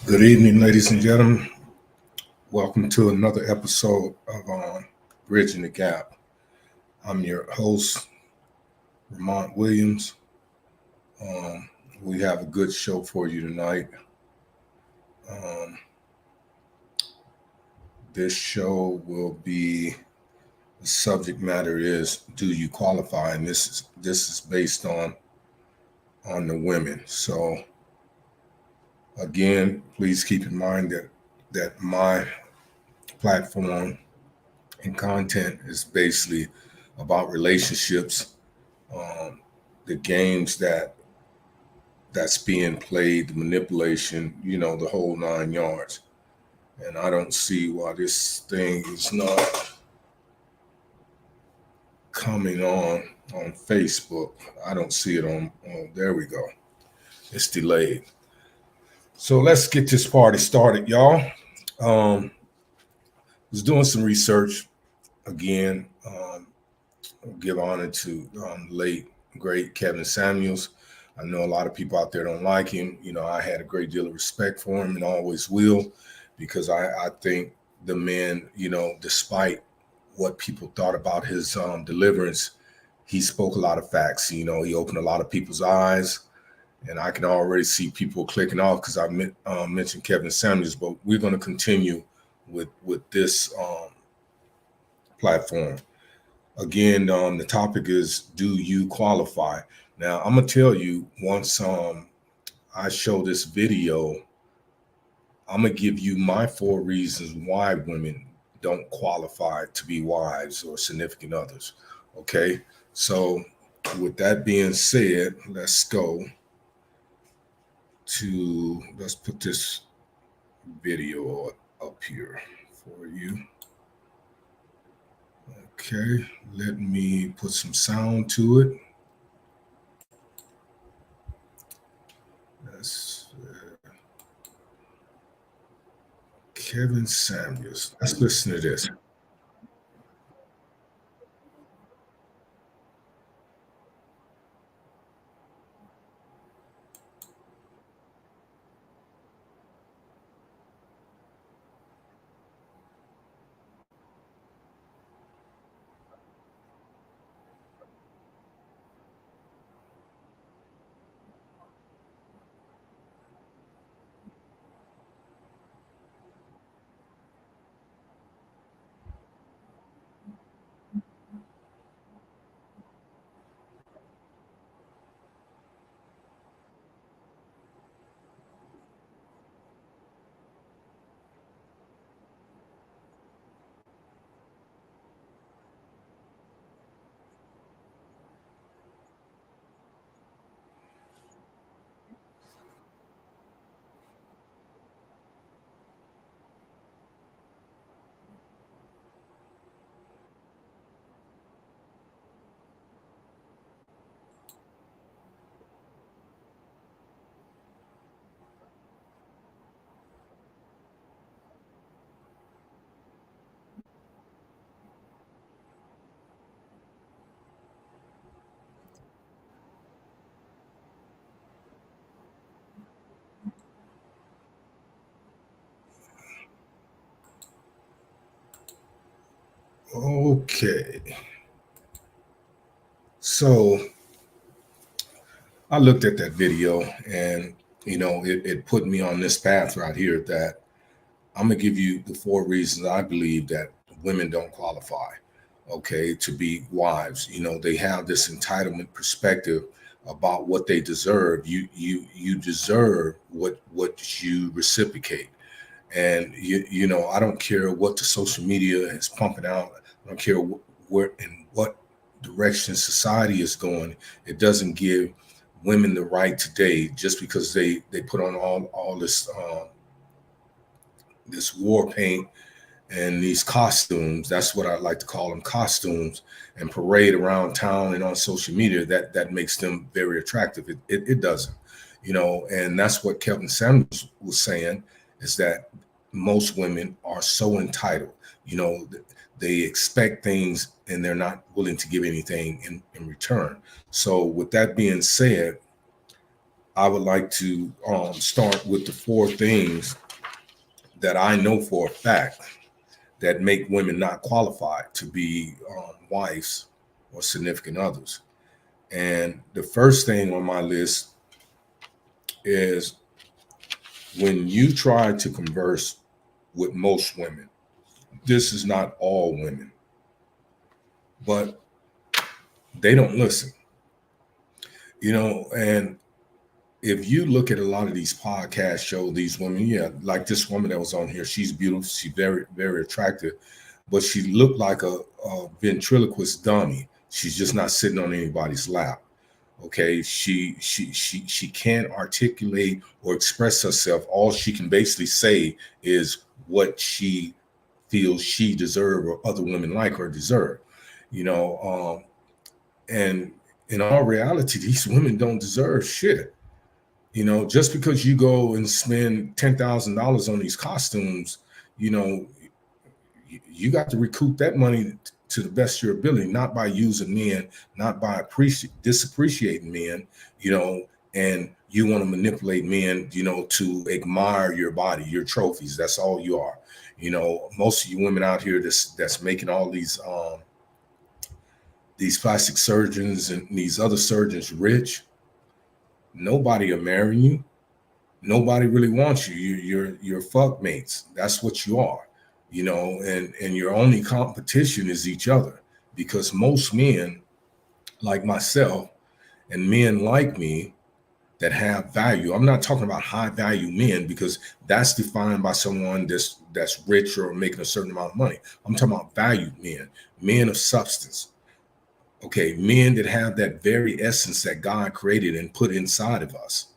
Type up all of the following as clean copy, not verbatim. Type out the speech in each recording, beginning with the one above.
Good evening, ladies and gentlemen. Welcome to another episode of Bridging the Gap. I'm your host, Vermont Williams. We have a good show for you tonight. This show will be, the subject matter is, do you qualify? And this is based on the women. So again, please keep in mind that my platform and content is basically about relationships, the games that's being played, the manipulation, the whole 9 yards. And I don't see why this thing is not coming on Facebook. I don't see it on there we go. It's delayed. So let's get this party started, y'all. Was doing some research again. Give honor to late great Kevin Samuels. I know a lot of people out there don't like him. I had a great deal of respect for him and always will, because I think the man, despite what people thought about his deliverance, he spoke a lot of facts. He opened a lot of people's eyes, and I can already see people clicking off because I mentioned Kevin Samuels, but we're going to continue with this platform. Again, the topic is, do you qualify? Now, I'm going to tell you, once I show this video, I'm going to give you my 4 reasons why women don't qualify to be wives or significant others. Okay? So with that being said, let's put this video up here for you. Okay, let me put some sound to it. That's Kevin Samuels. Let's listen to this. Okay. So I looked at that video, and it put me on this path right here that I'm gonna give you the 4 reasons I believe that women don't qualify, okay, to be wives. They have this entitlement perspective about what they deserve. You deserve what you reciprocate. And I don't care what the social media is pumping out. I don't care where and what direction society is going, it doesn't give women the right today just because they put on all this this war paint and these costumes. That's what I like to call them, costumes, and parade around town and on social media. That makes them very attractive. It doesn't, and that's what Kevin Samuels was saying, is that most women are so entitled. They expect things and they're not willing to give anything in return. So with that being said, I would like to start with the 4 things that I know for a fact that make women not qualified to be wives or significant others. And the first thing on my list is when you try to converse with most women. This is not all women, but they don't listen. And if you look at a lot of these podcast shows, these women, like this woman that was on here, she's beautiful, she's very, very attractive, but she looked like a ventriloquist dummy. She's just not sitting on anybody's lap. Okay, she can't articulate or express herself. All she can basically say is what she feels she deserves or other women like her deserve. And in all reality, these women don't deserve shit. Just because you go and spend $10,000 on these costumes, you got to recoup that money to the best of your ability, not by using men, not by disappreciating men, and you want to manipulate men, to admire your body, your trophies. That's all you are. Most of you women out here that's making all these plastic surgeons and these other surgeons rich, nobody will marry you. Nobody really wants you. You're fuck mates. That's what you are. And your only competition is each other, because most men like myself and men like me that have value, I'm not talking about high value men, because that's defined by someone that's rich or making a certain amount of money. I'm talking about valued men of substance. Okay, men that have that very essence that God created and put inside of us.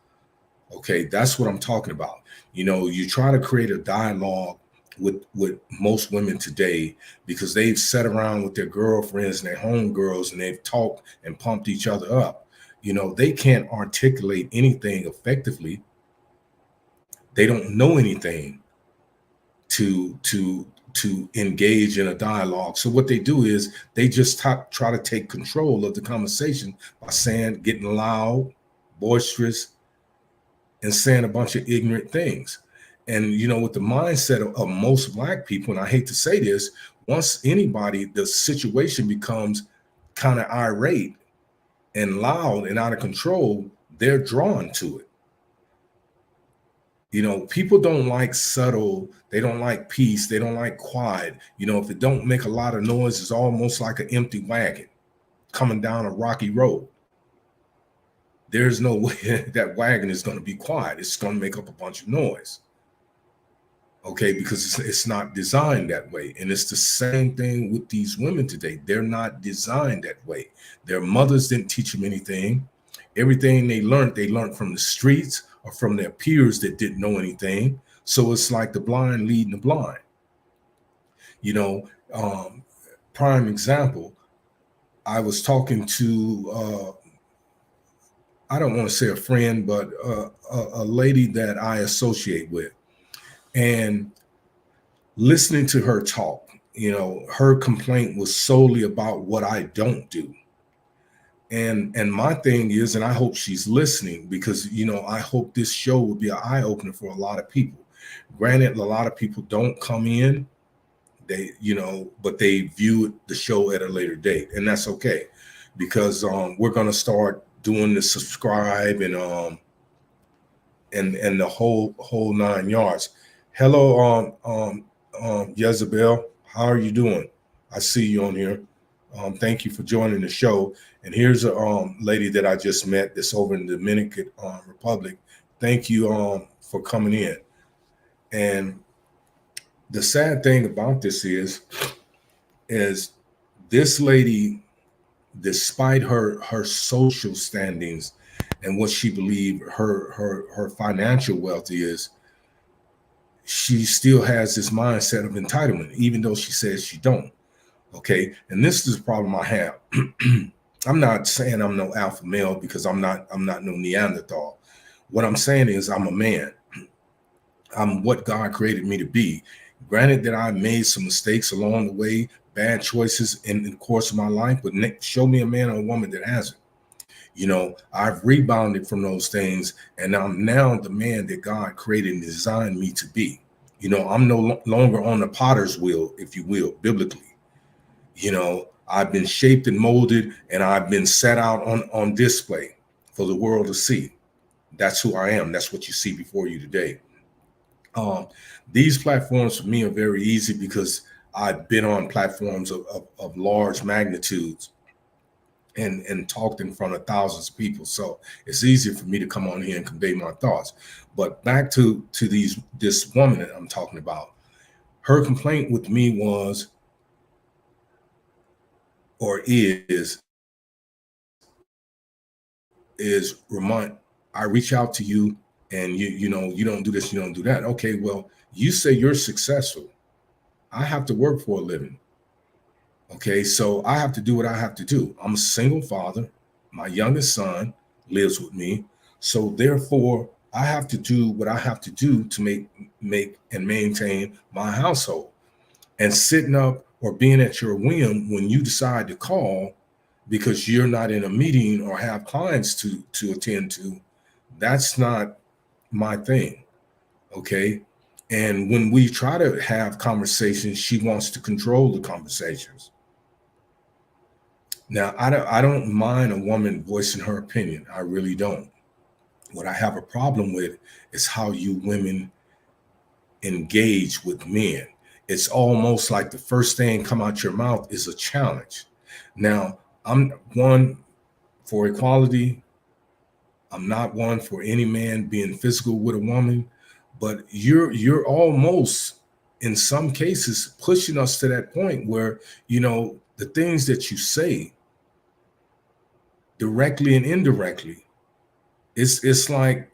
Okay, that's what I'm talking about. You try to create a dialogue with most women today because they've sat around with their girlfriends and their homegirls and they've talked and pumped each other up. They can't articulate anything effectively. They don't know anything to engage in a dialogue. So what they do is they just try to take control of the conversation by getting loud, boisterous, and saying a bunch of ignorant things. And, with the mindset of most Black people, and I hate to say this, once the situation becomes kind of irate and loud and out of control, they're drawn to it. People don't like subtle, they don't like peace, they don't like quiet. If it don't make a lot of noise, it's almost like an empty wagon coming down a rocky road. There's no way that wagon is going to be quiet. It's going to make up a bunch of noise. Okay, because it's not designed that way. And it's the same thing with these women today. They're not designed that way. Their mothers didn't teach them anything. Everything they learned from the streets or from their peers that didn't know anything. So it's like the blind leading the blind. Prime example, I was talking to, I don't want to say a friend, but a lady that I associate with. And listening to her talk, her complaint was solely about what I don't do. And my thing is, and I hope she's listening, because, I hope this show will be an eye-opener for a lot of people. Granted, a lot of people don't come in, but they view the show at a later date. And that's okay, because we're going to start doing the subscribe and the whole 9 yards. Hello, Jezebel. How are you doing? I see you on here. Thank you for joining the show. And here's a lady that I just met that's over in the Dominican Republic. Thank you for coming in. And the sad thing about this is this lady despite her social standings and what she believed her financial wealth is, she still has this mindset of entitlement, even though she says she don't. Okay, and this is the problem I have. I'm not saying I'm no alpha male because I'm not no Neanderthal. What I'm saying is I'm a man. I'm what God created me to be. Granted that I made some mistakes along the way, bad choices in the course of my life, but show me a man or a woman that hasn't. You know, I've rebounded from those things, and I'm now the man that God created and designed me to be. You know, I'm no longer on the potter's wheel, if you will, biblically. You know, I've been shaped and molded, and I've been set out on display for the world to see. That's who I am. That's what you see before you today. Um, these platforms for me are very easy because I've been on platforms of large magnitudes and talked in front of thousands of people. So it's easier for me to come on here and convey my thoughts. But back to this woman that I'm talking about, her complaint with me was or is remind I reach out to you and you don't do this, you don't do that. Okay, well, you say you're successful. I have to work for a living. Okay, so I have to do what I have to do. I'm a single father. My youngest son lives with me. So therefore, I have to do what I have to do to make and maintain my household. And sitting up or being at your whim when you decide to call because you're not in a meeting or have clients to attend to, that's not my thing. Okay. And when we try to have conversations, she wants to control the conversations. Now, I don't mind a woman voicing her opinion. I really don't. What I have a problem with is how you women engage with men. It's almost like the first thing come out your mouth is a challenge. Now, I'm one for equality. I'm not one for any man being physical with a woman, but you're almost in some cases pushing us to that point where, the things that you say directly and indirectly, it's like,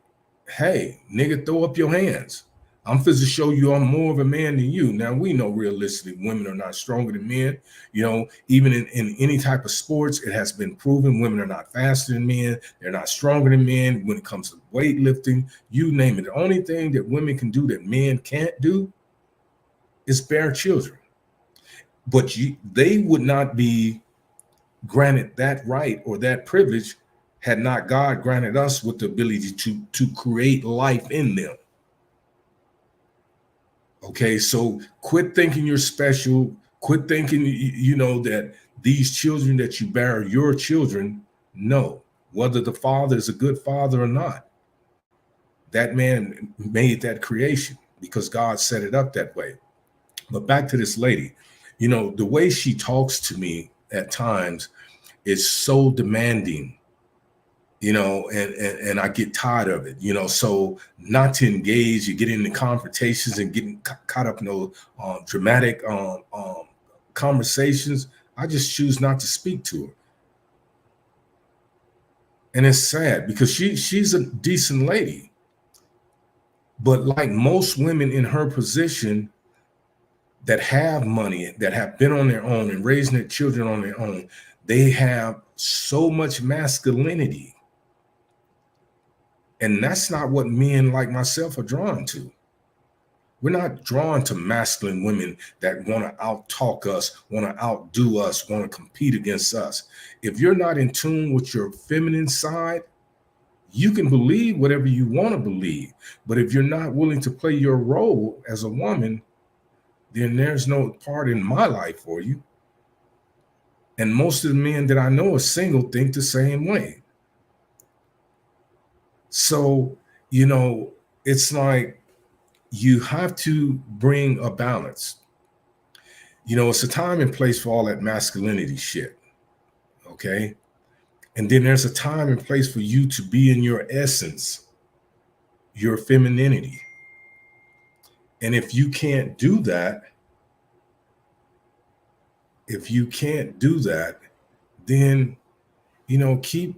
hey, nigga, throw up your hands. I'm supposed to show you I'm more of a man than you. Now we know realistically women are not stronger than men. Even in any type of sports, it has been proven women are not faster than men. They're not stronger than men when it comes to weightlifting, you name it. The only thing that women can do that men can't do is bear children. But they would not be granted that right or that privilege had not God granted us with the ability to create life in them. Okay, so quit thinking you're special. Quit thinking that these children that you bear are your children. No, whether the father is a good father or not, that man made that creation because God set it up that way. But back to this lady, the way she talks to me at times is so demanding, and I get tired of it, so not to engage, you get into confrontations and getting caught up in those dramatic conversations. I just choose not to speak to her. And it's sad because she's a decent lady. But like most women in her position that have money, that have been on their own and raising their children on their own, they have so much masculinity. And that's not what men like myself are drawn to. We're not drawn to masculine women that want to out-talk us, want to outdo us, want to compete against us. If you're not in tune with your feminine side, you can believe whatever you want to believe. But if you're not willing to play your role as a woman, then there's no part in my life for you. And most of the men that I know are single think the same way. So, it's like you have to bring a balance. It's a time and place for all that masculinity shit. Okay. And then there's a time and place for you to be in your essence, your femininity. And if you can't do that, then keep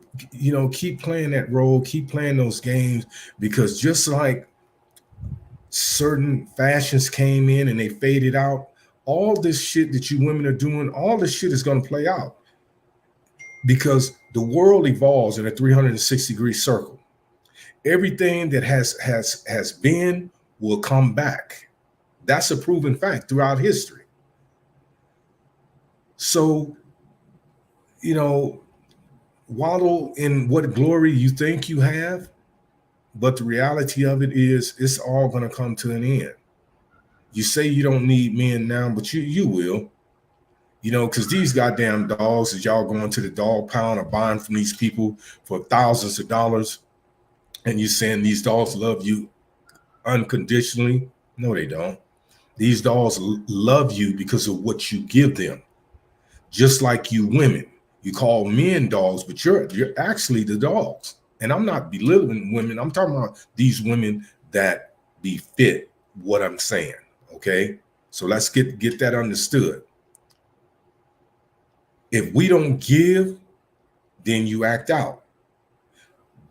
playing that role, keep playing those games, because just like certain fashions came in and they faded out, all this shit that you women are doing, all this shit is going to play out, because the world evolves in a 360-degree circle. Everything that has been will come back. That's a proven fact throughout history. So, waddle in what glory you think you have, but the reality of it is it's all going to come to an end. You say you don't need men now, but you will. Because these goddamn dogs, as y'all going to the dog pound or buying from these people for thousands of dollars, and you saying these dogs love you unconditionally. No, they don't. These dogs love you because of what you give them. Just like you women, you call men dogs, but you're actually the dogs. And I'm not belittling women. I'm talking about these women that befit what I'm saying. Okay, so let's get that understood. If we don't give, then you act out.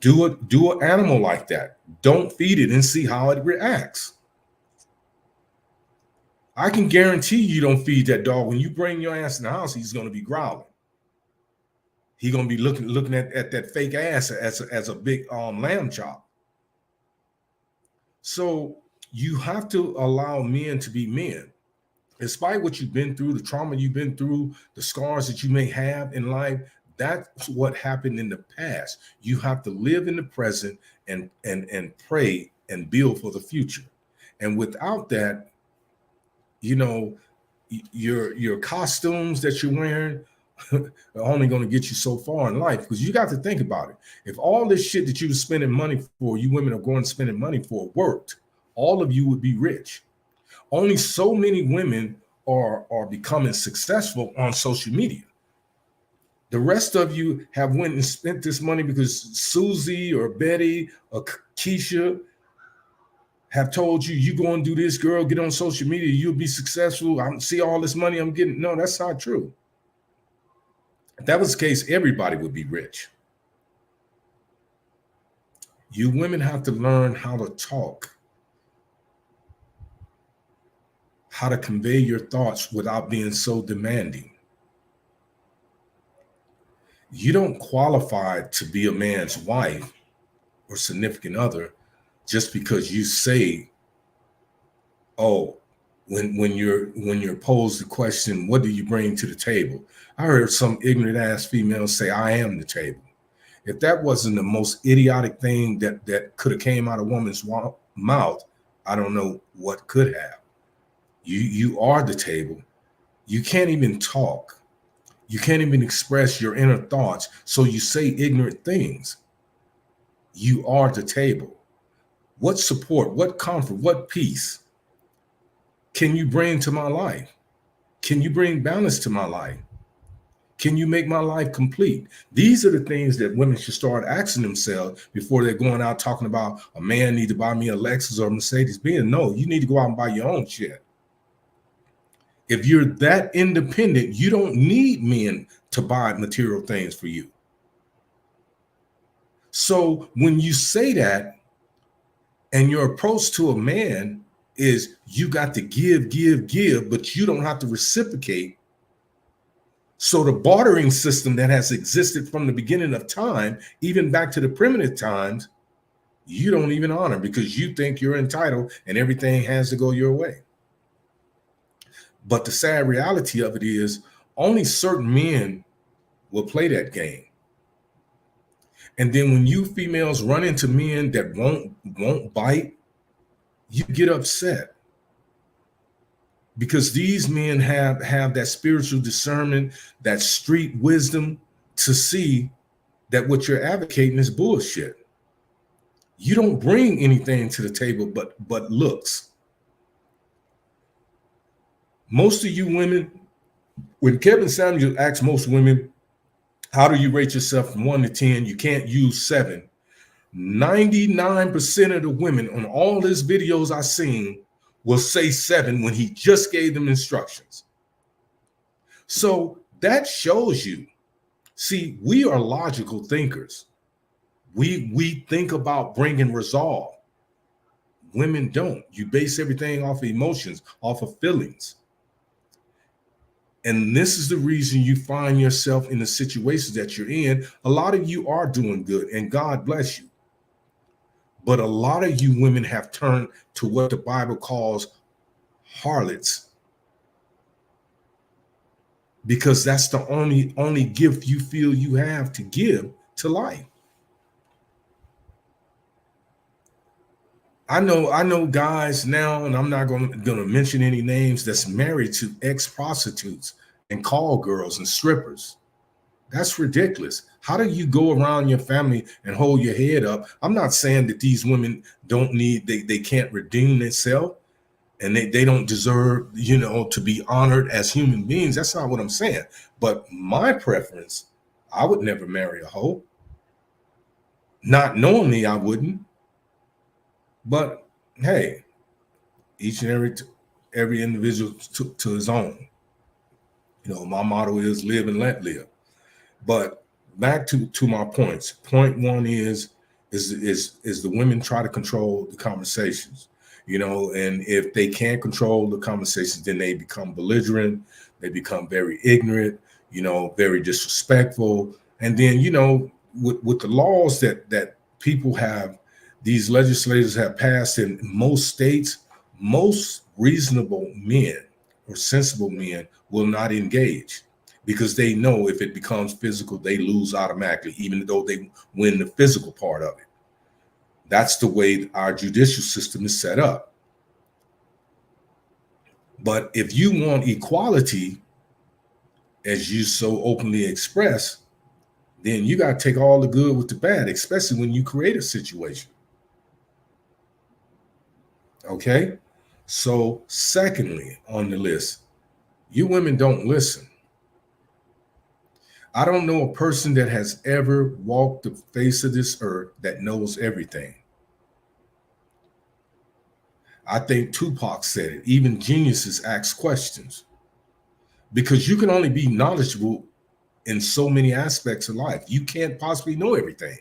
Do an animal like that. Don't feed it and see how it reacts. I can guarantee you don't feed that dog. When you bring your ass in the house, he's going to be growling. He's going to be looking at that fake ass as a big lamb chop. So you have to allow men to be men. Despite what you've been through, the trauma you've been through, the scars that you may have in life, that's what happened in the past. You have to live in the present and pray and build for the future. And without that, your costumes that you're wearing are only going to get you so far in life, because you got to think about it. If all this shit that you were spending money for, you women are going spending money for, worked, all of you would be rich. Only so many women are becoming successful on social media. The rest of you have went and spent this money because Susie or Betty or Keisha have told you, you go and do this, girl, get on social media, you'll be successful. I see all this money I'm getting. No, that's not true. If that was the case, everybody would be rich. You women have to learn how to talk, how to convey your thoughts without being so demanding. You don't qualify to be a man's wife or significant other just because you say, oh, when you're posed the question, what do you bring to the table? I heard some ignorant ass female say, I am the table. If that wasn't the most idiotic thing that could have came out of a woman's mouth, I don't know what could have. You are the table. You can't even talk. You can't even express your inner thoughts. So you say ignorant things. You are the table. What support, what comfort, what peace can you bring to my life? Can you bring balance to my life? Can you make my life complete? These are the things that women should start asking themselves before they're going out talking about a man need to buy me a Lexus or a Mercedes-Benz. No, you need to go out and buy your own shit. If you're that independent, you don't need men to buy material things for you. So when you say that, and your approach to a man is you got to give, but you don't have to reciprocate. So the bartering system that has existed from the beginning of time, even back to the primitive times, you don't even honor because you think you're entitled and everything has to go your way. But the sad reality of it is only certain men will play that game. And then when you females run into men that won't bite, you get upset. Because these men have that spiritual discernment, that street wisdom to see that what you're advocating is bullshit. You don't bring anything to the table but looks. Most of you women, when Kevin Samuels asks most women, how do you rate yourself from 1 to 10? You can't use 7. 99% of the women on all his videos I've seen will say 7 when he just gave them instructions. So that shows you See, we are logical thinkers. We think about bringing resolve. Women don't. You base everything off of emotions, off of feelings. And this is the reason you find yourself in the situations that you're in. A lot of you are doing good, and God bless you. But a lot of you women have turned to what the Bible calls harlots, because that's the only gift you feel you have to give to life. I know guys now, and I'm not going to mention any names, that's married to ex-prostitutes and call girls and strippers. That's ridiculous. How do you go around your family and hold your head up? I'm not saying that these women they can't redeem themselves and they don't deserve, to be honored as human beings. That's not what I'm saying. But my preference, I would never marry a hoe. Not knowingly, I wouldn't. But hey, each and every individual to his own. My motto is live and let live. But back to my points. Point one is the women try to control the conversations, and if they can't control the conversations, then they become belligerent, they become very ignorant, very disrespectful. And then, with the laws that people have, these legislators have passed in most states, most reasonable men or sensible men will not engage, because they know if it becomes physical, they lose automatically, even though they win the physical part of it. That's the way our judicial system is set up. But if you want equality, as you so openly express, then you got to take all the good with the bad, especially when you create a situation. Okay? So, secondly, on the list, you women don't listen. I don't know a person that has ever walked the face of this earth that knows everything. I think Tupac said it. Even geniuses ask questions, because you can only be knowledgeable in so many aspects of life. You can't possibly know everything.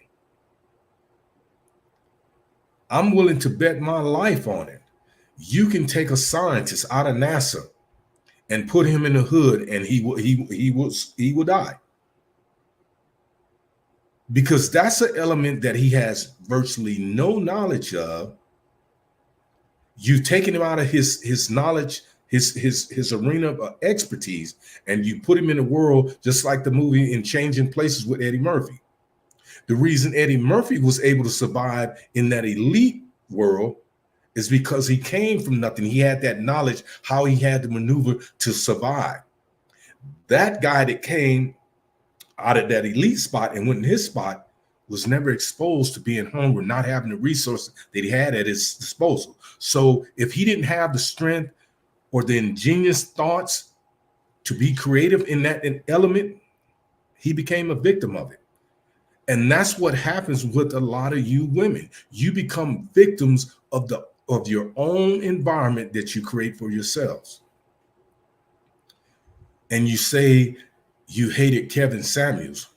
I'm willing to bet my life on it. You can take a scientist out of NASA and put him in the hood, and he will die, because that's an element that he has virtually no knowledge of. You've taken him out of his knowledge, his arena of expertise, and you put him in the world, just like the movie in Changing Places with Eddie Murphy. The reason Eddie Murphy was able to survive in that elite world is because he came from nothing. He had that knowledge, how he had to maneuver to survive. That guy that came out of that elite spot and went in his spot was never exposed to being hungry, not having the resources that he had at his disposal. So if he didn't have the strength or the ingenious thoughts to be creative in that element, he became a victim of it. And that's what happens with a lot of you women. You become victims of your own environment that you create for yourselves. And you say you hated Kevin Samuels.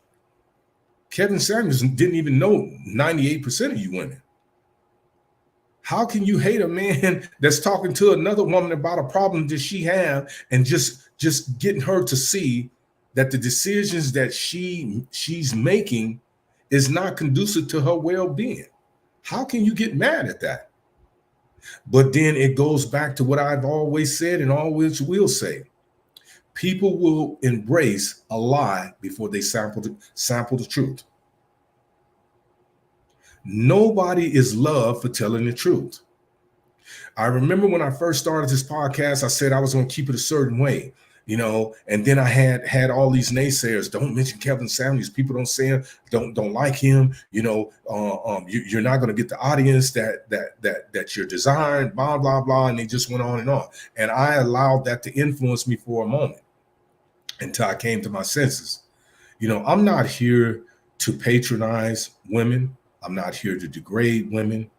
Kevin Samuels didn't even know 98% of you women. How can you hate a man that's talking to another woman about a problem that she has, and just getting her to see that the decisions that she's making is not conducive to her well-being? How can you get mad at that? But then it goes back to what I've always said and always will say. People will embrace a lie before they sample the truth. Nobody is loved for telling the truth. I remember when I first started this podcast, I said I was going to keep it a certain way, and then I had all these naysayers. Don't mention Kevin Samuels. People don't say him, don't like him. You're not going to get the audience that you're desiring, blah, blah, blah. And they just went on. And I allowed that to influence me for a moment until I came to my senses. I'm not here to patronize women. I'm not here to degrade women.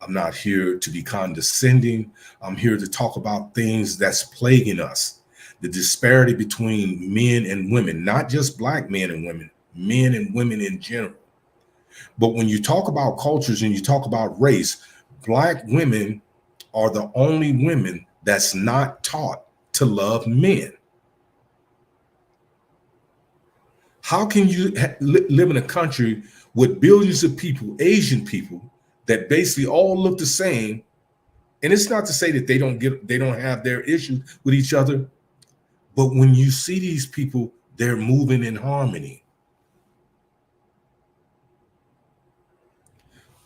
I'm not here to be condescending. I'm here to talk about things that's plaguing us, the disparity between men and women, not just black men and women in general. But when you talk about cultures and you talk about race, black women are the only women that's not taught to love men. How can you live in a country with billions of people, Asian people, that basically all look the same? And it's not to say that they don't have their issues with each other, but when you see these people, they're moving in harmony.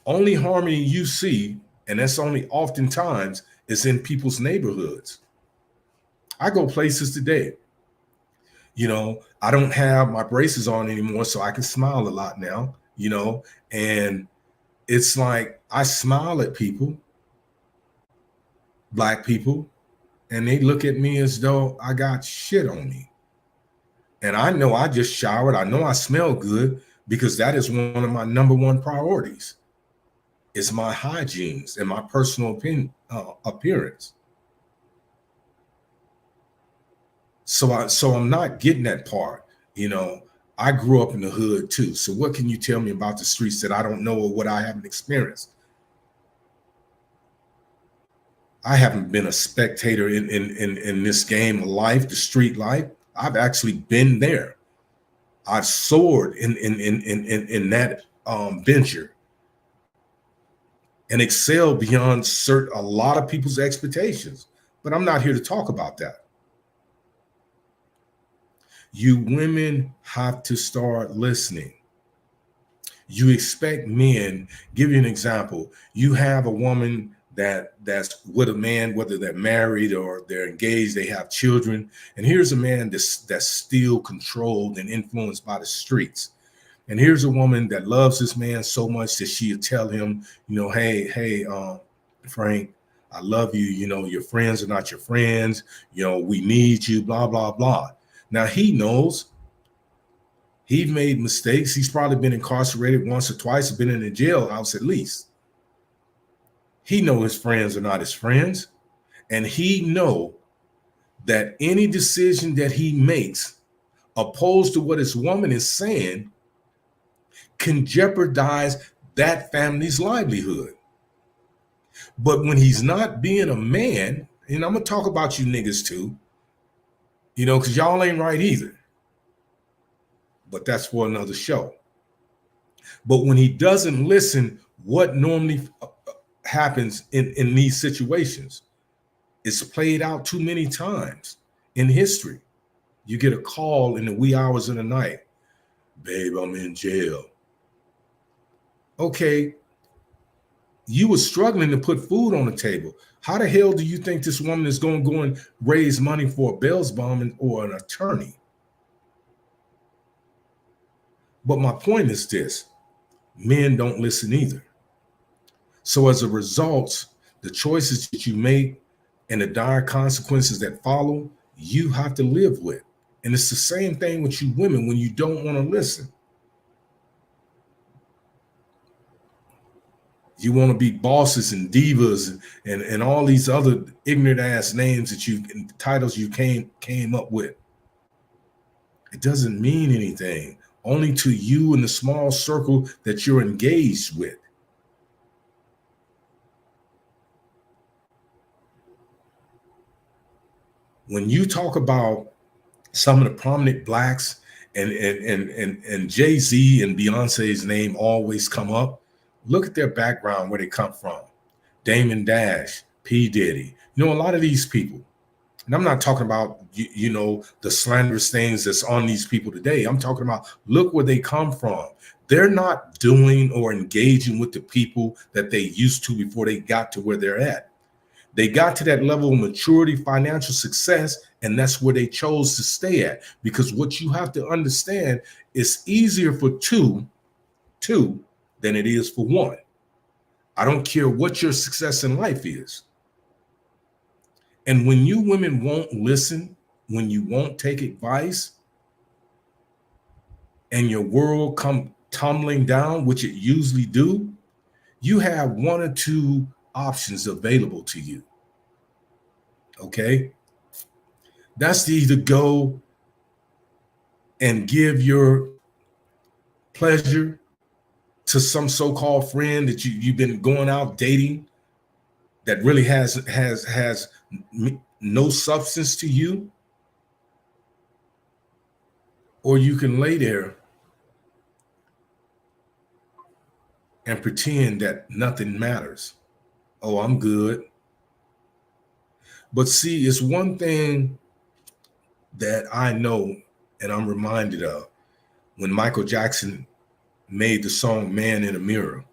Only harmony you see, and that's only oftentimes, is in people's neighborhoods. I go places today. I don't have my braces on anymore, so I can smile a lot now, and it's like I smile at people, black people, and they look at me as though I got shit on me. And I know I just showered. I know I smell good because that is one of my number one priorities. It's my hygiene and my personal appearance. So I'm not getting that part. I grew up in the hood too. So what can you tell me about the streets that I don't know or what I haven't experienced? I haven't been a spectator in this game of life, the street life. I've actually been there. I've soared in that venture and excelled beyond a lot of people's expectations. But I'm not here to talk about that. You women have to start listening. You expect men, give you an example. You have a woman that's with a man, whether they're married or they're engaged, they have children. And here's a man that's still controlled and influenced by the streets. And here's a woman that loves this man so much that she'll tell him, hey, Frank, I love you. Your friends are not your friends. We need you, blah, blah, blah. Now he knows he made mistakes. He's probably been incarcerated once or twice, been in a jailhouse at least. He knows his friends are not his friends. And he knows that any decision that he makes opposed to what his woman is saying can jeopardize that family's livelihood. But when he's not being a man, and I'm going to talk about you niggas too, because y'all ain't right either. But that's for another show. But when he doesn't listen, what normally happens in these situations? It's played out too many times in history. You get a call in the wee hours of the night. Babe, I'm in jail. Okay, you were struggling to put food on the table. How the hell do you think this woman is going to go and raise money for a bail bond or an attorney? But my point is this: men don't listen either. So as a result, the choices that you make and the dire consequences that follow, you have to live with. And it's the same thing with you women when you don't want to listen. You want to be bosses and divas and all these other ignorant ass names that titles you came up with. It doesn't mean anything, only to you and the small circle that you're engaged with. When you talk about some of the prominent blacks and Jay-Z and Beyonce's name always come up, look at their background, where they come from. Damon Dash, P. Diddy, a lot of these people. And I'm not talking about, the slanderous things that's on these people today. I'm talking about, look where they come from. They're not doing or engaging with the people that they used to before they got to where they're at. They got to that level of maturity, financial success, and that's where they chose to stay at. Because what you have to understand, it's easier for two than it is for one. I don't care what your success in life is. And when you women won't listen, when you won't take advice, and your world come tumbling down, which it usually do, you have one or two options available to you. Okay? That's to either go and give your pleasure to some so-called friend that you've been going out dating that really has no substance to you, or you can lay there and pretend that nothing matters. Oh, I'm good. But see, it's one thing that I know and I'm reminded of when Michael Jackson made the song Man in a Mirror.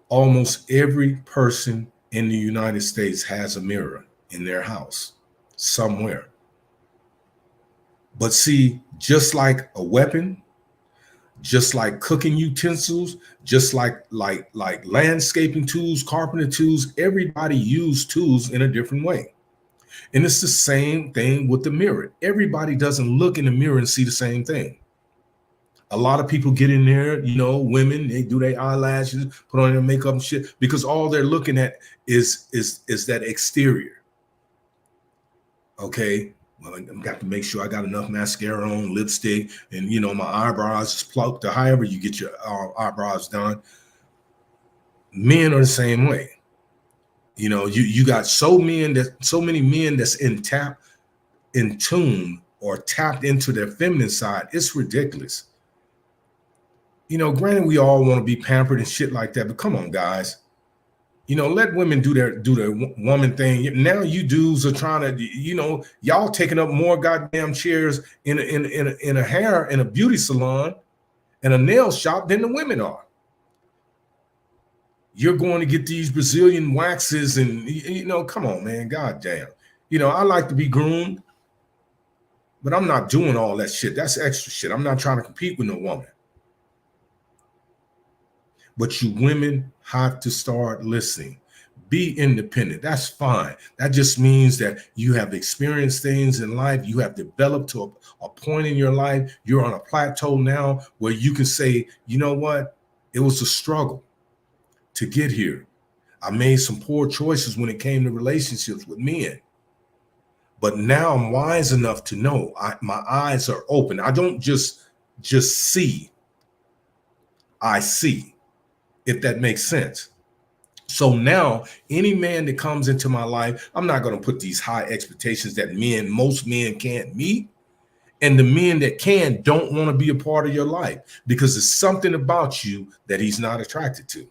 Almost every person in the United States has a mirror in their house somewhere. But see, just like a weapon, just like cooking utensils, just like landscaping tools, carpenter tools, everybody use tools in a different way. And it's the same thing with the mirror. Everybody doesn't look in the mirror and see the same thing. A lot of people get in there, women, they do their eyelashes, put on their makeup and shit, because all they're looking at is that exterior. Okay. Well, I've got to make sure I got enough mascara on, lipstick, and my eyebrows is plucked, or however you get your eyebrows done. Men are the same way. You got so many men that's in tune or tapped into their feminine side. It's ridiculous. Granted, we all want to be pampered and shit like that, but come on, guys. Let women do their woman thing. Now you dudes are trying to, y'all taking up more goddamn chairs in a hair in a beauty salon and a nail shop than the women are. You're going to get these Brazilian waxes and come on, man, goddamn. I like to be groomed, but I'm not doing all that shit. That's extra shit. I'm not trying to compete with no woman. But you women have to start listening. Be independent. That's fine. That just means that you have experienced things in life. You have developed to a point in your life. You're on a plateau now where you can say, you know what? It was a struggle to get here. I made some poor choices when it came to relationships with men. But now I'm wise enough to know my eyes are open. I don't just see. I see. If that makes sense. So now any man that comes into my life, I'm not going to put these high expectations that most men can't meet. And the men that can don't want to be a part of your life because there's something about you that he's not attracted to.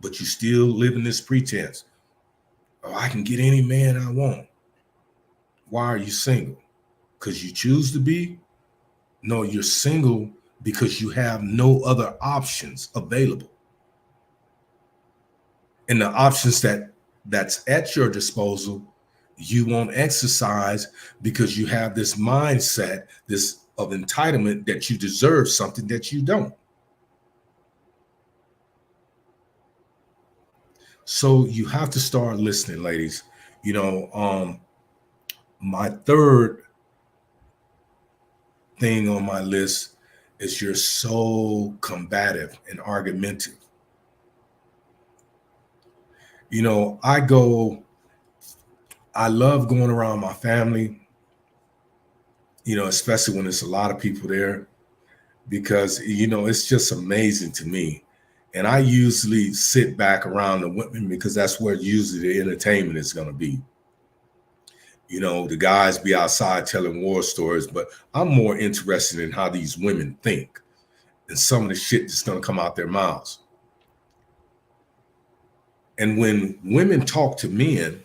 But you still live in this pretense. Oh, I can get any man I want. Why are you single? Because you choose to be? No, you're single because you have no other options available. And the options that's at your disposal, you won't exercise because you have this mindset, of entitlement that you deserve something that you don't. So you have to start listening, ladies. My third thing on my list is you're so combative and argumentative. I love going around my family, especially when there's a lot of people there, because, it's just amazing to me. And I usually sit back around the women because that's where usually the entertainment is going to be. The guys be outside telling war stories, but I'm more interested in how these women think and some of the shit that's going to come out their mouths. And when women talk to men,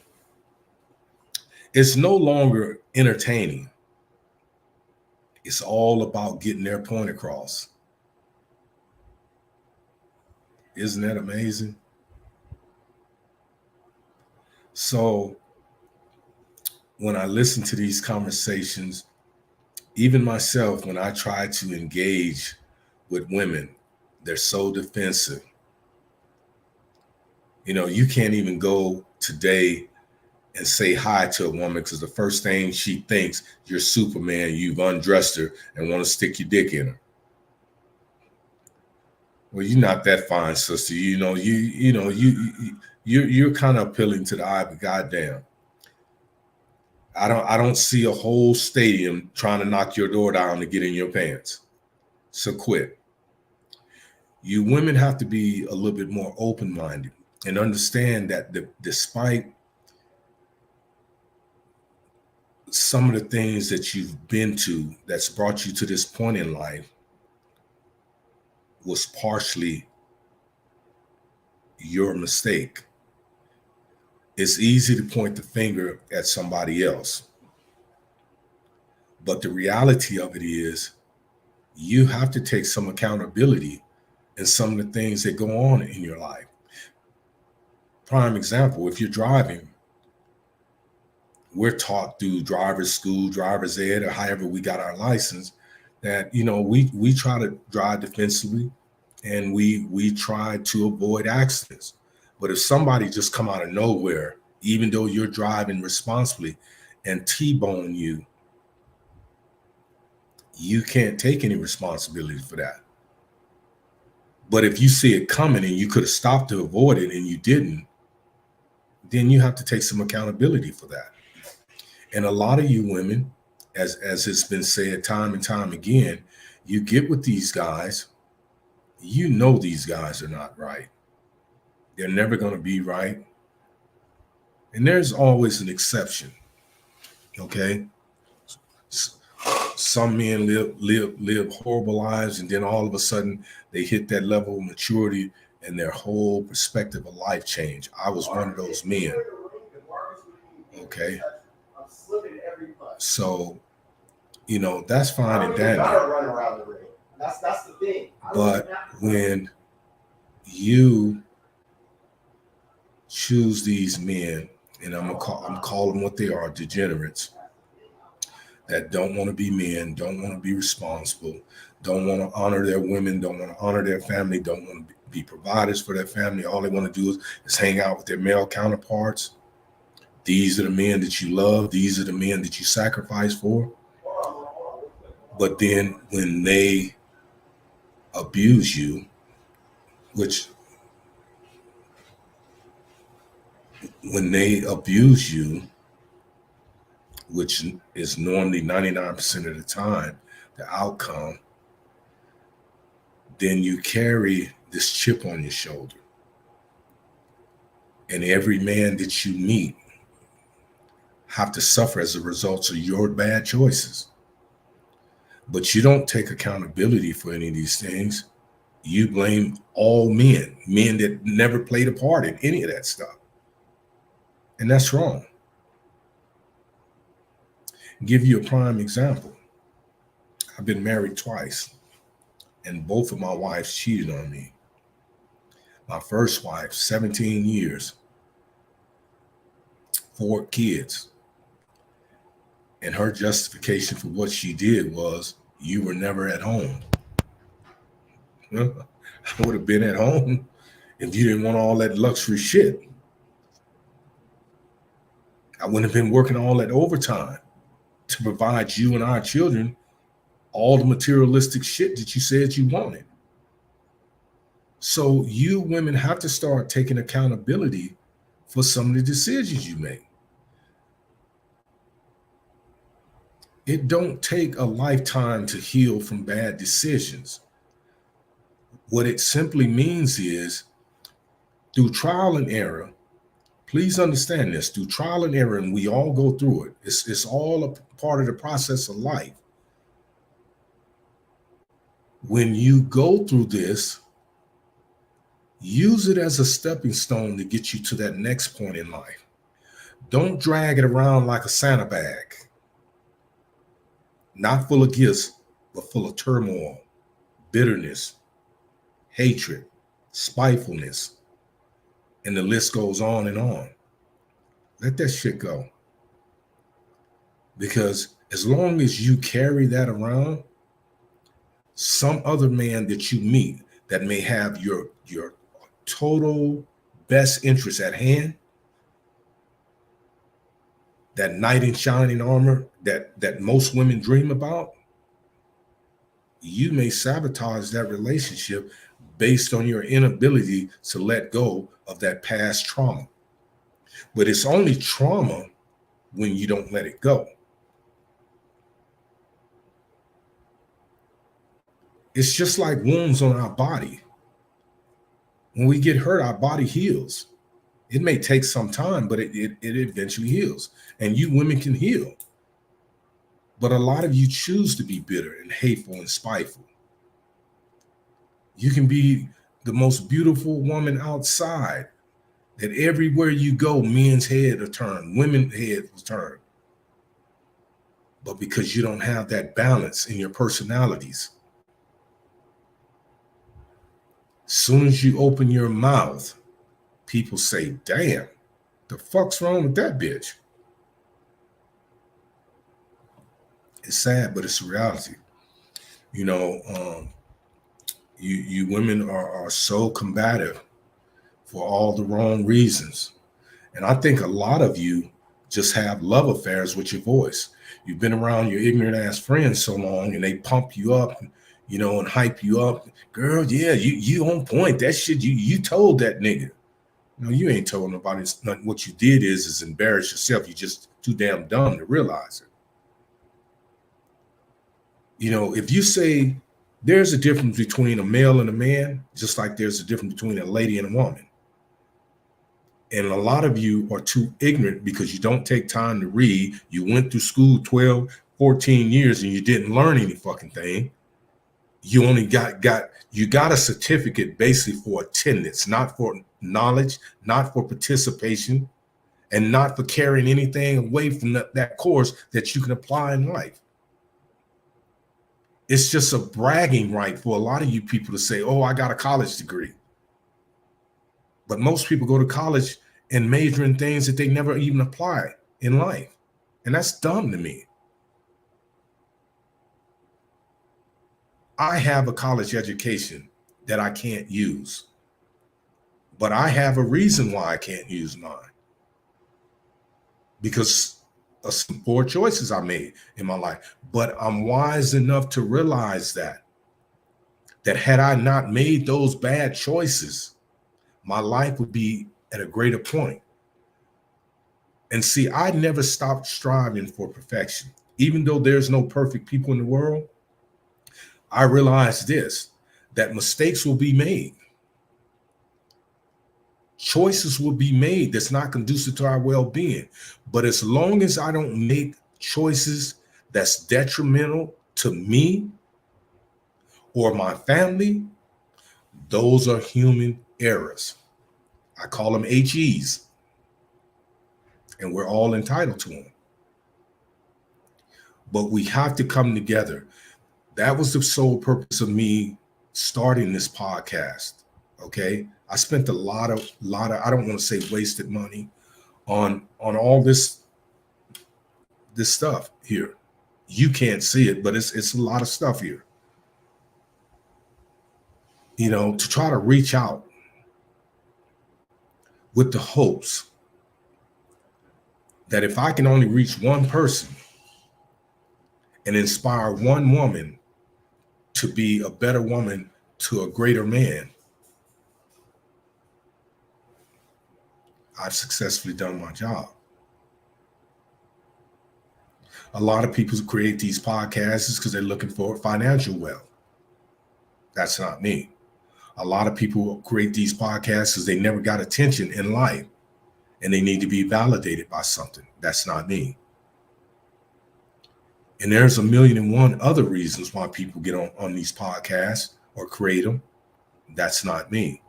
it's no longer entertaining. It's all about getting their point across. Isn't that amazing? So when I listen to these conversations, even myself, when I try to engage with women, they're so defensive. You can't even go today and say hi to a woman because the first thing she thinks, you're Superman, you've undressed her and want to stick your dick in her. Well, you're not that fine, sister. you're kind of appealing to the eye, but goddamn, I don't see a whole stadium trying to knock your door down to get in your pants. So quit. You women have to be a little bit more open-minded and understand that despite some of the things that you've been to that's brought you to this point in life was partially your mistake. It's easy to point the finger at somebody else. But the reality of it is you have to take some accountability in some of the things that go on in your life. Prime example, if you're driving, we're taught through driver's school, driver's ed, or however we got our license, that we try to drive defensively and we try to avoid accidents. But if somebody just come out of nowhere, even though you're driving responsibly, and T-bone you, you can't take any responsibility for that. But if you see it coming and you could have stopped to avoid it and you didn't, then you have to take some accountability for that. And a lot of you women, as it's been said time and time again, you get with these guys, you know these guys are not right. They're never going to be right. And there's always an exception. Okay? Some men live horrible lives, and then all of a sudden they hit that level of maturity and their whole perspective of life change. I was one of those men. Okay? So, that's fine and dandy. That's the thing. But when you choose these men, and I'm calling them what they are, degenerates, that don't want to be men, don't want to be responsible, don't want to honor their women, don't want to honor their family, don't want to be providers for their family. All they want to do is hang out with their male counterparts. These are the men that you love. These are the men that you sacrifice for. But then when they abuse you, which is normally 99% of the time the outcome, then you carry this chip on your shoulder. And every man that you meet have to suffer as a result of your bad choices. But you don't take accountability for any of these things. You blame all men that never played a part in any of that stuff. And that's wrong. Give you a prime example. I've been married twice, and both of my wives cheated on me. My first wife, 17 years, 4 kids. And her justification for what she did was, you were never at home. Well, I would have been at home if you didn't want all that luxury shit. I wouldn't have been working all that overtime to provide you and our children all the materialistic shit that you said you wanted. So you women have to start taking accountability for some of the decisions you make. It don't take a lifetime to heal from bad decisions. What it simply means is, through trial and error, please understand this, through trial and error, and we all go through it. It's all a part of the process of life. When you go through this, use it as a stepping stone to get you to that next point in life. Don't drag it around like a Santa bag. Not full of gifts, but full of turmoil, bitterness, hatred, spitefulness, and the list goes on and on. Let that shit go. Because as long as you carry that around, some other man that you meet that may have your total best interest at hand, that knight in shining armor that most women dream about, you may sabotage that relationship based on your inability to let go of that past trauma. But it's only trauma when you don't let it go. It's just like wounds on our body. When we get hurt, our body heals. It may take some time, but it eventually heals. And you women can heal. But a lot of you choose to be bitter and hateful and spiteful. You can be the most beautiful woman outside, that everywhere you go, men's head are turned, women's head will turn. But because you don't have that balance in your personalities, as soon as you open your mouth, people say, damn, the fuck's wrong with that bitch? It's sad, but it's a reality. You know, you women are so combative for all the wrong reasons. And I think a lot of you just have love affairs with your voice. You've been around your ignorant ass friends so long, and they pump you up, you know, and hype you up. Girl, yeah, you on point. That shit, you told that nigga. No, you ain't told nobody. What you did is embarrass yourself. You're just too damn dumb to realize it. You know, if you say there's a difference between a male and a man, just like there's a difference between a lady and a woman. And a lot of you are too ignorant because you don't take time to read. You went through school 12, 14 years and you didn't learn any fucking thing. You only got a certificate basically for attendance, not for knowledge, not for participation, and not for carrying anything away from that course that you can apply in life. It's just a bragging right for a lot of you people to say, oh, I got a college degree. But most people go to college and major in things that they never even apply in life. And that's dumb to me. I have a college education that I can't use, but I have a reason why I can't use mine. Because of some poor choices I made in my life. But I'm wise enough to realize that had I not made those bad choices, my life would be at a greater point. And see, I never stopped striving for perfection. Even though there's no perfect people in the world, I realized this, that mistakes will be made. Choices will be made that's not conducive to our well-being. But as long as I don't make choices that's detrimental to me or my family, those are human errors. I call them HEs. And we're all entitled to them. But we have to come together. That was the sole purpose of me starting this podcast. Okay. I spent a lot of, I don't want to say wasted money on all this stuff here. You can't see it, but it's a lot of stuff here. You know, to try to reach out with the hopes that if I can only reach one person and inspire one woman to be a better woman to a greater man, I've successfully done my job. A lot of people who create these podcasts because they're looking for financial wealth. That's not me. A lot of people who create these podcasts because they never got attention in life and they need to be validated by something. That's not me. And there's 1,000,001 other reasons why people get on these podcasts or create them. That's not me.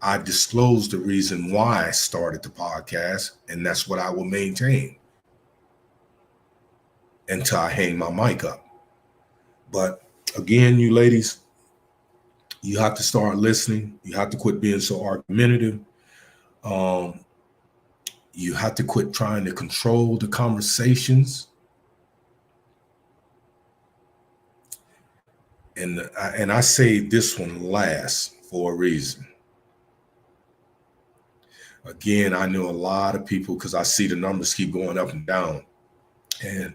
I disclosed the reason why I started the podcast, and that's what I will maintain until I hang my mic up. But again, you ladies, you have to start listening. You have to quit being so argumentative. You have to quit trying to control the conversations. And I say this one last for a reason. Again, I know a lot of people because I see the numbers keep going up and down. And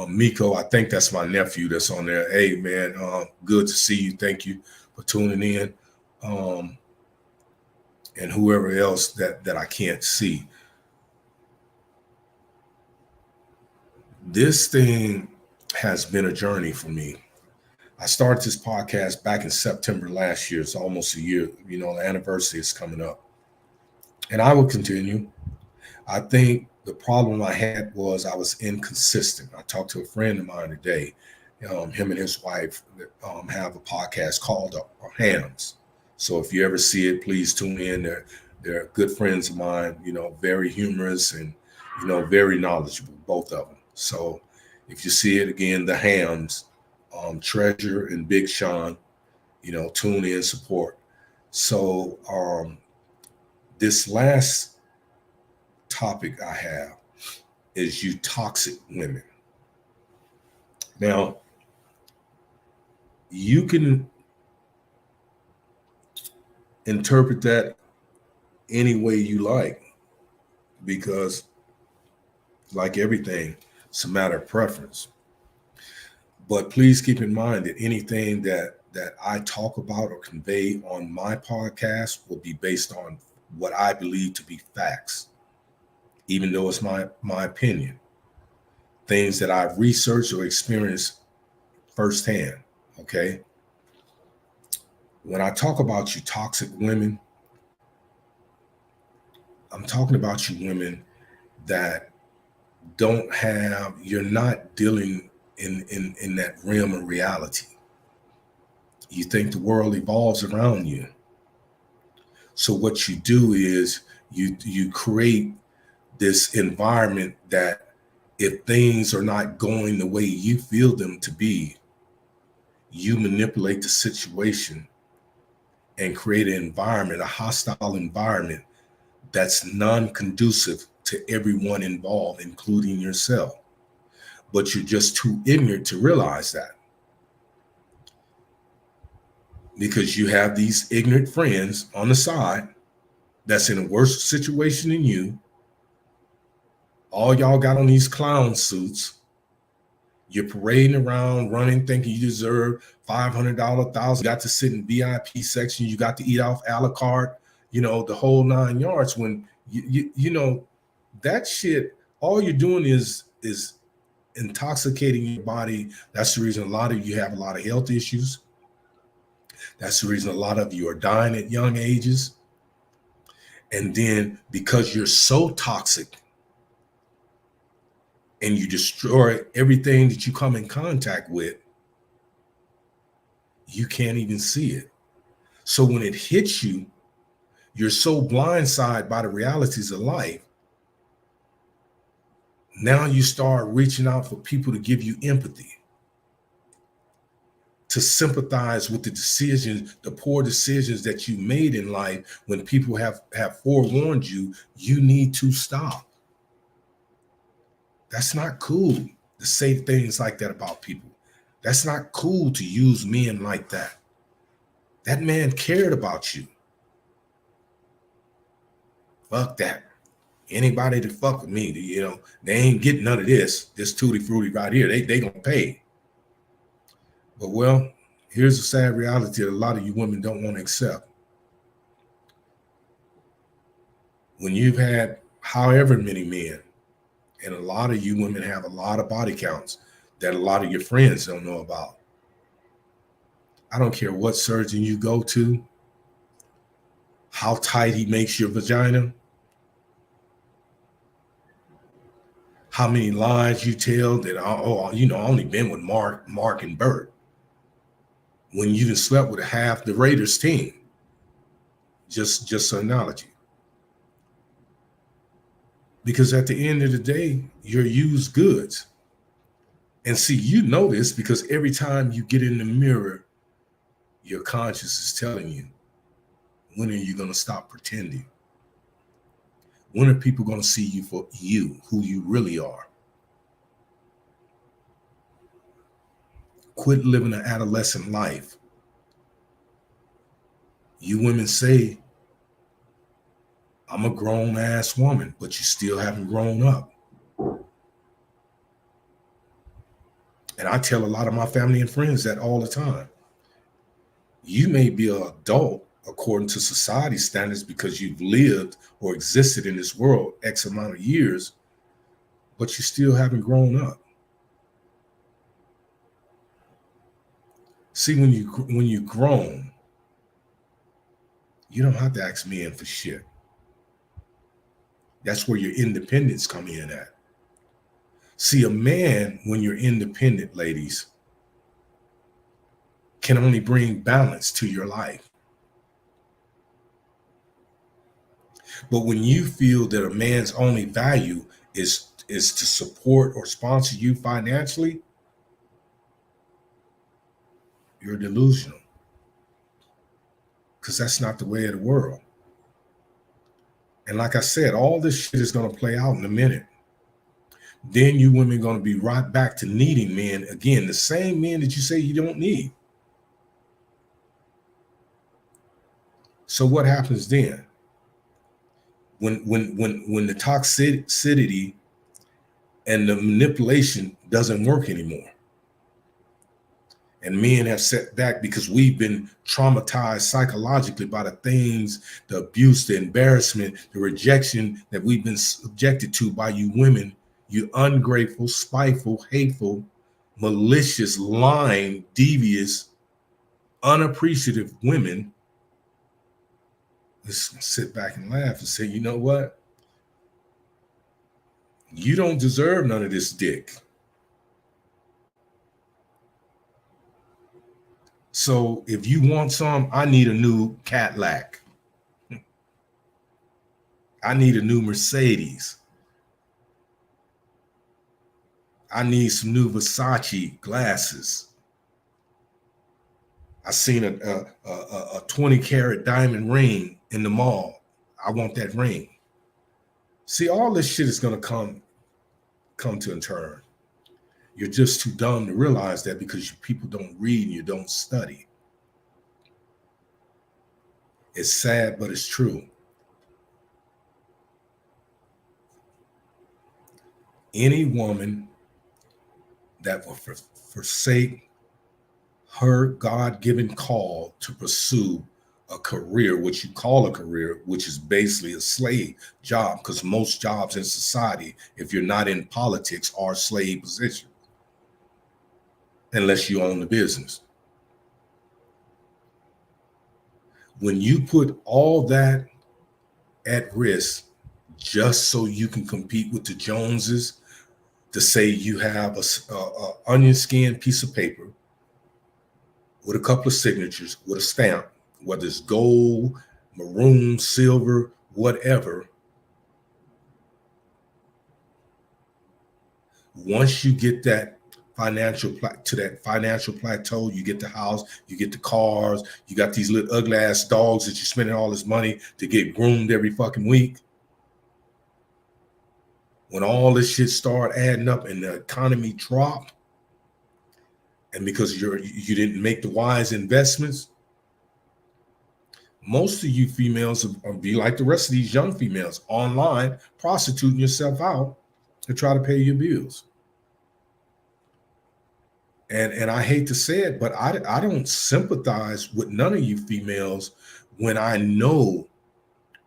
Miko, I think that's my nephew that's on there. Hey, man, good to see you. Thank you for tuning in. And whoever else that I can't see. This thing has been a journey for me. I started this podcast back in September last year. It's almost a year. The anniversary is coming up. And I will continue. I think the problem I had was I was inconsistent. I talked to a friend of mine today. Him and his wife have a podcast called Hams. So if you ever see it, please tune in. They're good friends of mine, very humorous and, very knowledgeable, both of them. So if you see it again, the Hams, Treasure and Big Sean, tune in, support. So this last topic I have is you toxic women. Now, you can interpret that any way you like, because like everything, it's a matter of preference. But please keep in mind that anything that I talk about or convey on my podcast will be based on what I believe to be facts, even though it's my opinion. Things that I've researched or experienced firsthand, okay? When I talk about you toxic women, I'm talking about you women that you're not dealing in that realm of reality. You think the world evolves around you. So what you do is you create this environment that if things are not going the way you feel them to be, you manipulate the situation and create an environment, a hostile environment that's non-conducive to everyone involved, including yourself. But you're just too ignorant to realize that. Because you have these ignorant friends on the side that's in a worse situation than you. All y'all got on these clown suits. You're parading around, running, thinking you deserve $500, $1,000. You got to sit in VIP section. You got to eat off a la carte, the whole 9 yards. When you that shit, all you're doing is intoxicating your body. That's the reason a lot of you have a lot of health issues. That's the reason a lot of you are dying at young ages. And then because you're so toxic and you destroy everything that you come in contact with, you can't even see it. So when it hits you, you're so blindsided by the realities of life. Now you start reaching out for people to give you empathy, to sympathize with the decisions, the poor decisions that you made in life when people have forewarned you, you need to stop. That's not cool to say things like that about people. That's not cool to use men like that. That man cared about you. Fuck that. Anybody that fuck with me, they ain't getting none of this tutti frutti right here. They gonna pay. But well, here's the sad reality that a lot of you women don't want to accept. When you've had however many men, and a lot of you women have a lot of body counts that a lot of your friends don't know about. I don't care what surgeon you go to, how tight he makes your vagina, how many lies you tell that, I only been with Mark and Bert, when you done slept with half the Raiders team. Just an analogy. Because at the end of the day, you're used goods. And see, you know this because every time you get in the mirror, your conscience is telling you, when are you going to stop pretending? When are people going to see you for you, who you really are? Quit living an adolescent life. You women say, I'm a grown ass woman, but you still haven't grown up. And I tell a lot of my family and friends that all the time. You may be an adult according to society standards because you've lived or existed in this world X amount of years, but you still haven't grown up. See, when you've grown, you don't have to ask men for shit. That's where your independence come in at. See, a man, when you're independent, ladies, can only bring balance to your life. But when you feel that a man's only value is to support or sponsor you financially, you're delusional. Because that's not the way of the world. And like I said, all this shit is going to play out in a minute. Then you women are going to be right back to needing men again, the same men that you say you don't need. So what happens then? When the toxicity and the manipulation doesn't work anymore, and men have set back because we've been traumatized psychologically by the things, the abuse, the embarrassment, the rejection that we've been subjected to by you women, you ungrateful, spiteful, hateful, malicious, lying, devious, unappreciative women. Let's sit back and laugh and say, you know what? You don't deserve none of this dick. So if you want some, I need a new Cadillac. I need a new Mercedes. I need some new Versace glasses. I seen a 20 karat diamond ring in the mall. I want that ring. See, all this shit is gonna come to a turn. You're just too dumb to realize that because people don't read and you don't study. It's sad, but it's true. Any woman that will forsake her God-given call to pursue a career, which you call a career, which is basically a slave job, because most jobs in society, if you're not in politics, are slave positions, unless you own the business. When you put all that at risk just so you can compete with the Joneses, to say you have a onion skin piece of paper with a couple of signatures, with a stamp, whether it's gold, maroon, silver, whatever. Once you get that financial plateau, you get the house, you get the cars, you got these little ugly ass dogs that you're spending all this money to get groomed every fucking week. When all this shit start adding up and the economy dropped, and because you didn't make the wise investments, most of you females will be like the rest of these young females online, prostituting yourself out to try to pay your bills. And I hate to say it, but I don't sympathize with none of you females when I know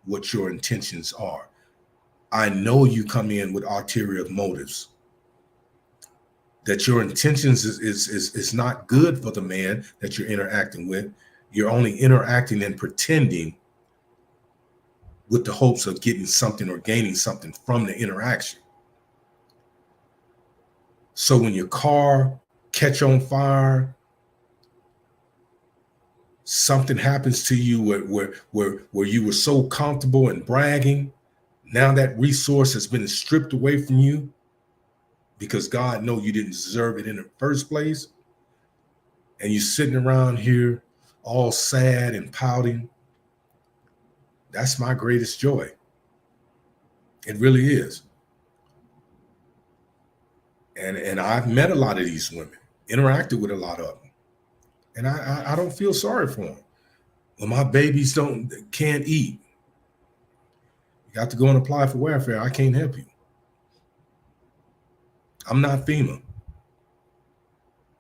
what your intentions are. I know you come in with ulterior motives, that your intentions is not good for the man that you're interacting with. You're only interacting and pretending with the hopes of getting something or gaining something from the interaction. So when your car catch on fire, something happens to you where you were so comfortable and bragging, now that resource has been stripped away from you because God knows you didn't deserve it in the first place, and you're sitting around here all sad and pouting. That's my greatest joy. It really is. And I've met a lot of these women, interacted with a lot of them, and I don't feel sorry for them. Well, my babies can't eat. You got to go and apply for welfare. I can't help you. I'm not FEMA.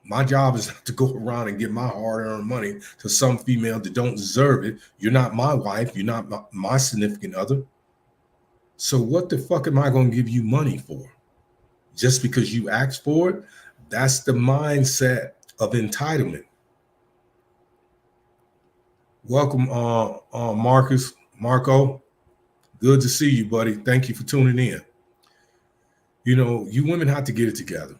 My job is not to go around and give my hard-earned money to some female that don't deserve it. You're not my wife. You're not my significant other. So what the fuck am I going to give you money for? Just because you asked for it? That's the mindset of entitlement. Welcome, Marco. Good to see you, buddy. Thank you for tuning in. You know, you women have to get it together.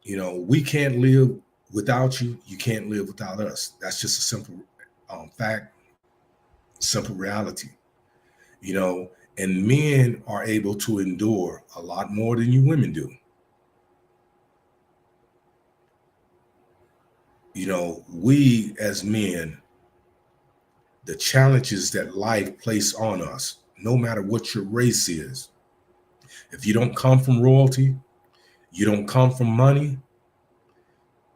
You know, we can't live without you. You can't live without us. That's just a simple fact, simple reality. You know, and men are able to endure a lot more than you women do. You know, we as men, the challenges that life places on us, no matter what your race is, if you don't come from royalty, you don't come from money,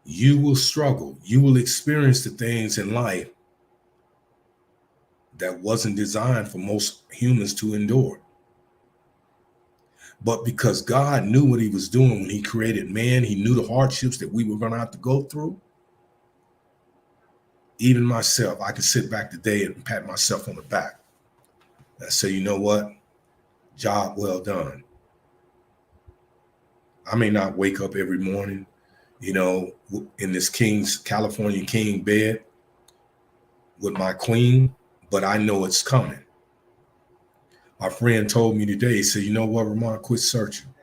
you will struggle. You will experience the things in life that wasn't designed for most humans to endure. But because God knew what he was doing when he created man, he knew the hardships that we were going to have to go through. Even myself, I could sit back today and pat myself on the back and say, you know what? Job well done. I may not wake up every morning, you know, in this California king bed with my queen, but I know it's coming. My friend told me today, he said, you know what, Ramon, quit searching.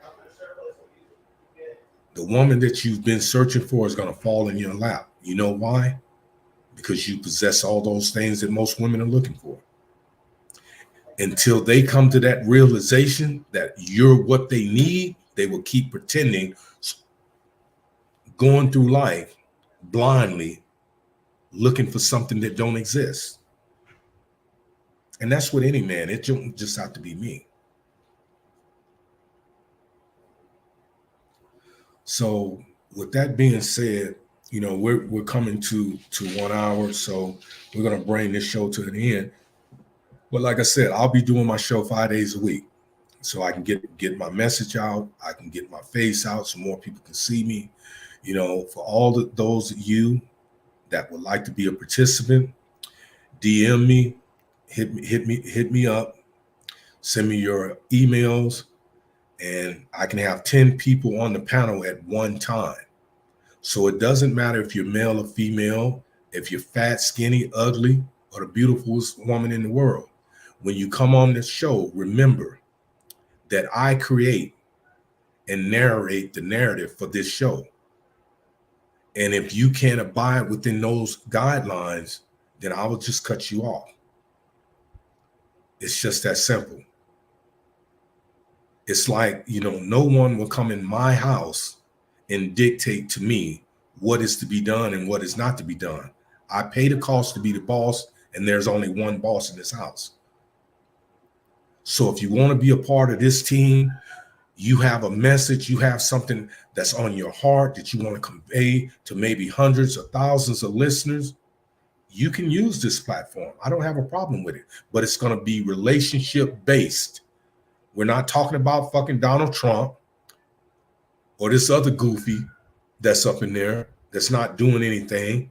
The woman that you've been searching for is going to fall in your lap. You know why? Because you possess all those things that most women are looking for. Until they come to that realization that you're what they need, they will keep pretending, going through life blindly, looking for something that don't exist. And that's with any man. It don't just have to be me. So with that being said, you know, we're coming to 1 hour, so we're gonna bring this show to an end. But like I said, I'll be doing my show 5 days a week, so I can get my message out. I can get my face out, so more people can see me. You know, for all those of you that would like to be a participant, DM me, hit me up, send me your emails, and I can have 10 people on the panel at one time. So it doesn't matter if you're male or female, if you're fat, skinny, ugly, or the beautifulest woman in the world. When you come on this show, remember that I create and narrate the narrative for this show. And if you can't abide within those guidelines, then I will just cut you off. It's just that simple. It's like, you know, no one will come in my house and dictate to me what is to be done and what is not to be done. I pay the cost to be the boss, and there's only one boss in this house. So if you want to be a part of this team, you have a message, you have something that's on your heart that you want to convey to maybe hundreds or thousands of listeners, you can use this platform. I don't have a problem with it, but it's going to be relationship based. We're not talking about fucking Donald Trump or this other goofy that's up in there that's not doing anything.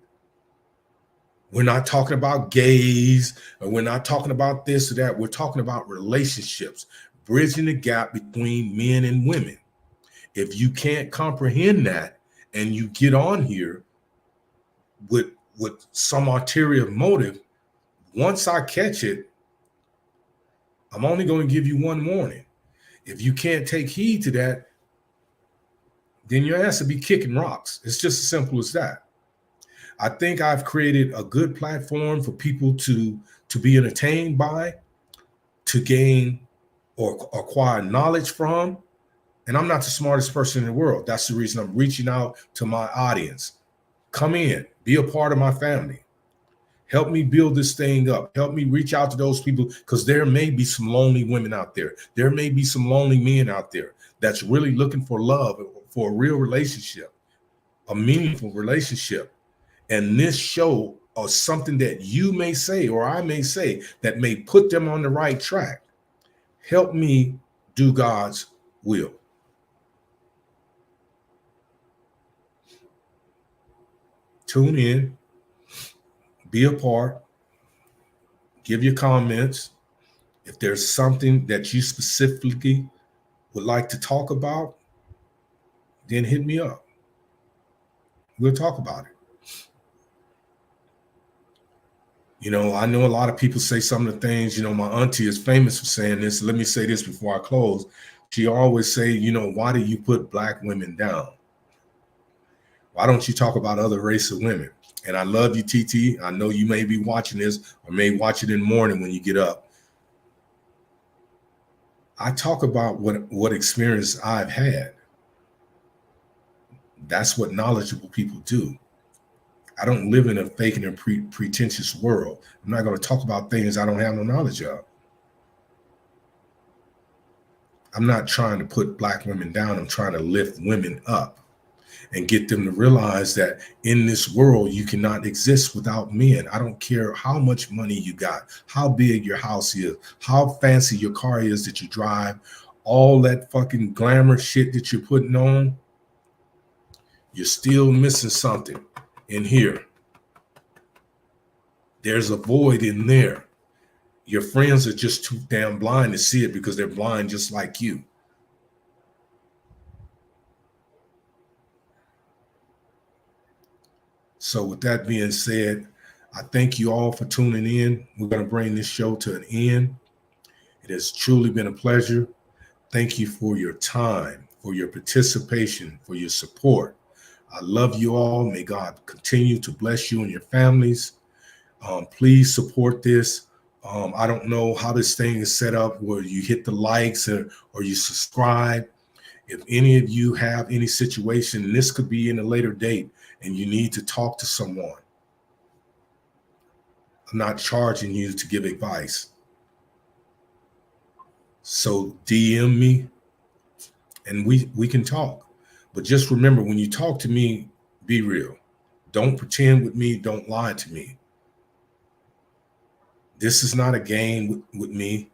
We're not talking about gays, or we're not talking about this or that. We're talking about relationships, bridging the gap between men and women. If you can't comprehend that and you get on here with some ulterior motive, once I catch it, I'm only going to give you one warning. If you can't take heed to that, then your ass will be kicking rocks. It's just as simple as that. I think I've created a good platform for people to be entertained by, to gain or acquire knowledge from. And I'm not the smartest person in the world. That's the reason I'm reaching out to my audience. Come in, be a part of my family. Help me build this thing up. Help me reach out to those people, because there may be some lonely women out there. There may be some lonely men out there that's really looking for love, for a real relationship, a meaningful relationship. And this show, or something that you may say or I may say that may put them on the right track, help me do God's will. Tune in, be a part, give your comments. If there's something that you specifically would like to talk about, then hit me up. We'll talk about it. I know a lot of people say some of the things, my auntie is famous for saying this. Let me say this before I close. She always say, why do you put Black women down? Why don't you talk about other race of women? And I love you, TT. I know you may be watching this or may watch it in the morning when you get up. I talk about what experience I've had. That's what knowledgeable people do. I don't live in a fake and pretentious world. I'm not going to talk about things I don't have no knowledge of. I'm not trying to put Black women down. I'm trying to lift women up and get them to realize that in this world, you cannot exist without men. I don't care how much money you got, how big your house is, how fancy your car is that you drive, all that fucking glamour shit that you're putting on, you're still missing something in here. There's a void in there. Your friends are just too damn blind to see it because they're blind just like you. So with that being said, I thank you all for tuning in. We're going to bring this show to an end. It has truly been a pleasure. Thank you for your time, for your participation, for your support. I love you all. May God continue to bless you and your families. Please support this. I don't know how this thing is set up where you hit the likes or you subscribe. If any of you have any situation, and this could be in a later date, and you need to talk to someone, I'm not charging you to give advice. So DM me and we can talk. But just remember, when you talk to me, be real. Don't pretend with me. Don't lie to me. This is not a game with me.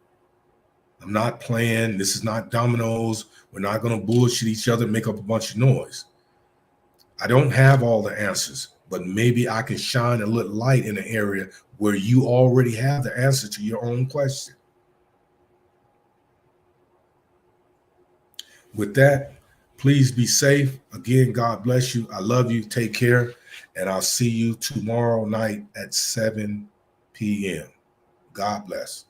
I'm not playing. This is not dominoes. We're not going to bullshit each other, make up a bunch of noise. I don't have all the answers, but maybe I can shine a little light in an area where you already have the answer to your own question. With that, please be safe. Again, God bless you. I love you. Take care. And I'll see you tomorrow night at 7 p.m. God bless.